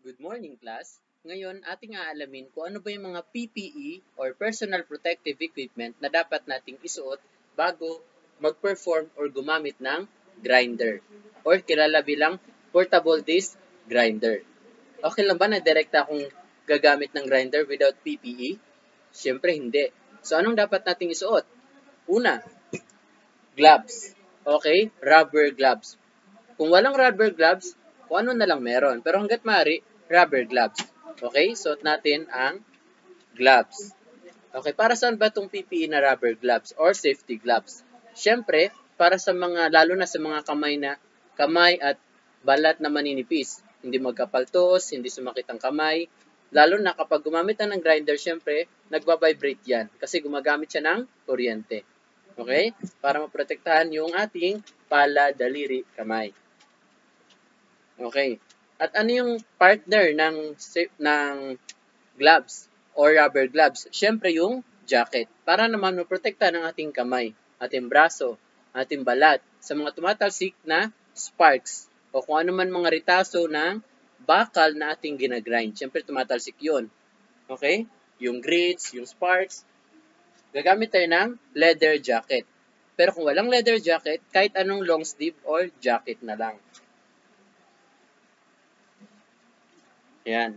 Good morning, class. Ngayon, ating aalamin kung ano ba yung mga PPE or Personal Protective Equipment na dapat nating isuot bago mag-perform or gumamit ng grinder or kilala bilang Portable Disc Grinder. Okay lang ba na direkta akong gagamit ng grinder without PPE? Siyempre, hindi. So, anong dapat nating isuot? Una, gloves. Okay? Rubber gloves. Kung walang rubber gloves, kung ano na lang meron. Pero hanggat maaari, rubber gloves. Okay? Suot natin ang gloves. Okay, para saan ba itong PPE na rubber gloves or safety gloves? Siyempre, para sa mga, lalo na sa mga kamay at balat na maninipis. Hindi magkapaltos, hindi sumakit ang kamay. Lalo na kapag gumamit ng grinder, siyempre, nagbabibrate yan kasi gumagamit siya ng kuryente. Okay? Para maprotektahan yung ating pala, daliri, kamay. Okay. At ano yung partner ng gloves or rubber gloves? Siyempre yung jacket. Para naman maprotekta ng ating kamay, ating braso, ating balat sa mga tumatalsik na sparks o kung ano man mga ritaso ng bakal na ating ginagrind. Siyempre tumatalsik yun. Okay? Yung grits, yung sparks. Gagamit tayo ng leather jacket. Pero kung walang leather jacket, kahit anong long sleeve or jacket na lang. Yan.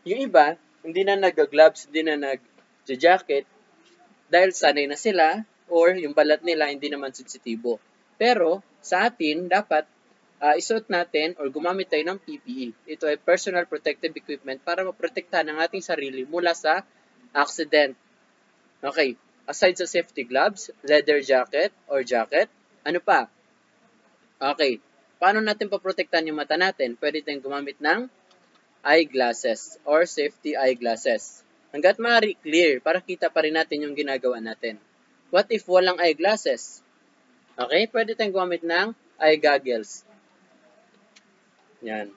Yung iba, hindi na nag-gloves, hindi na nag-jacket dahil sanay na sila or yung balat nila hindi naman sensitibo. Pero sa atin, dapat isuot natin or gumamit tayo ng PPE. Ito ay personal protective equipment para maprotektahan ang ating sarili mula sa accident. Okay, aside sa safety gloves, leather jacket or jacket, ano pa? Okay, paano natin paprotektahan yung mata natin? Pwede tayong gumamit ng eyeglasses or safety eyeglasses. Hanggat maaari clear para kita pa rin natin yung ginagawa natin. What if walang eyeglasses? Okay, pwede tayong gumamit ng eye goggles. Yan.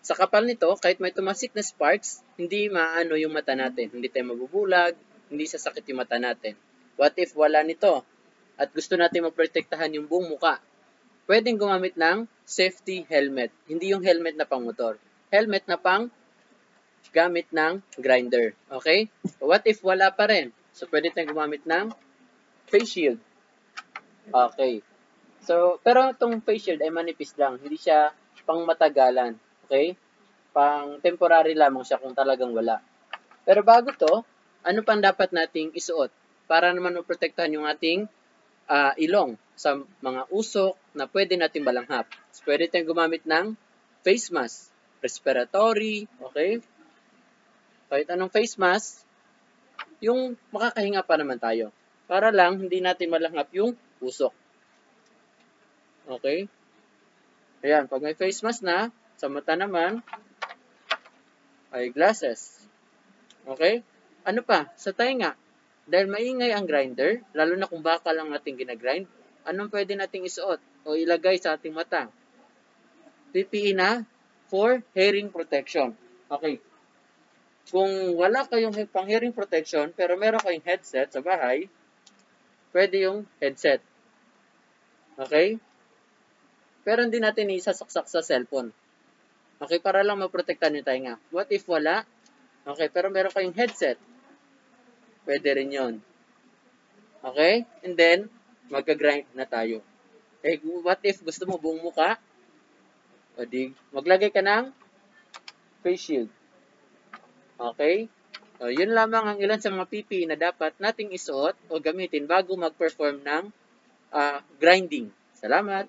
Sa kapal nito, kahit may tumasik na sparks, hindi maano yung mata natin. Hindi tayo mabubulag, hindi sasakit yung mata natin. What if wala nito? At gusto natin maprotektahan yung buong muka. Pwedeng gumamit ng safety helmet. Hindi yung helmet na pang motor. Helmet na pang gamit ng grinder. Okay? What if wala pa rin? So, pwede tayong gumamit ng face shield. Okay. So, pero itong face shield ay manipis lang. Hindi siya pang matagalan. Okay? Pang temporary lamang siya kung talagang wala. Pero bago to, ano pang dapat nating isuot para naman maprotektahan yung ating ilong sa mga usok na pwede natin malanghap. So, pwede tayong gumamit ng face mask, respiratory, okay? Kahit anong face mask, yung makakahinga pa naman tayo. Para lang hindi natin malanghap yung usok. Okay? Ayan, pag may face mask na, sa mata naman, ay glasses. Okay? Ano pa? Sa tainga. Dahil maingay ang grinder, lalo na kung bakal ang ating ginagrind, anong pwede nating isuot o ilagay sa ating mata? PPE na for hearing protection. Okay. Kung wala kayong pang hearing protection, pero meron kayong headset sa bahay, pwede yung headset. Okay? Pero hindi natin isasaksak sa cellphone. Okay, para lang maprotektahan yung tainga. What if wala? Okay, pero meron kayong headset. Pwede rin yun. Okay? And then, magka-grind na tayo. Eh, what if gusto mo buong muka? O di, maglagay ka ng face shield. Okay? O, yun lamang ang ilan sa mga PPE na dapat nating isuot o gamitin bago mag-perform ng grinding. Salamat!